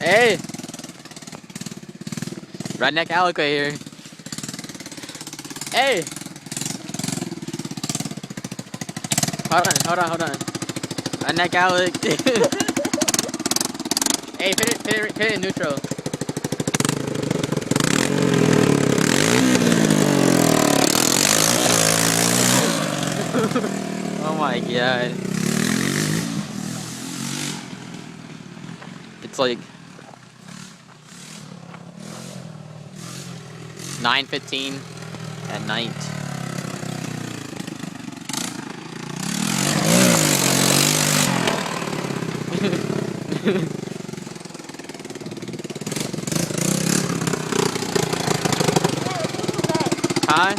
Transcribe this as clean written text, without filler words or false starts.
Hey! Redneck Alec right here. Hey! Hold on. Redneck Alec. Hey, put it in neutral. Oh my god. It's like 9:15 at night. Huh?